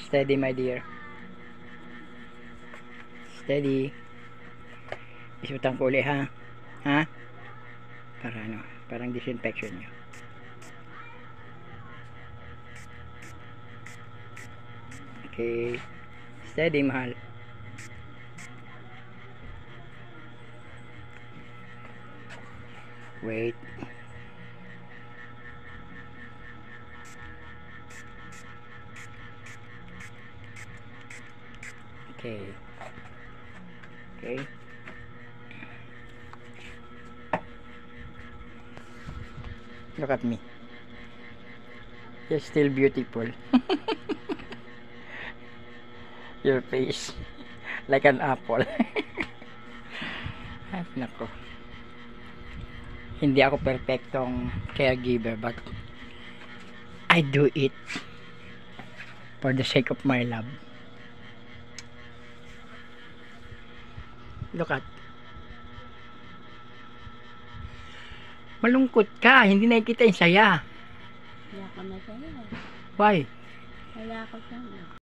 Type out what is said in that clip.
Steady, my dear. Steady. Isutan ko ulit, ha? Ha? Para ano? Parang disinfection nyo. Okay. Steady, mahal. Wait. Okay. Okay. Look at me. You're still beautiful. Your face like an apple. Ay, nako. Hindi ako perfectong caregiver, but I do it for the sake of my love. Look at. Malungkot ka, hindi nakikita yung saya. Wala ka na sa'yo. Why? Wala ka sa'yo.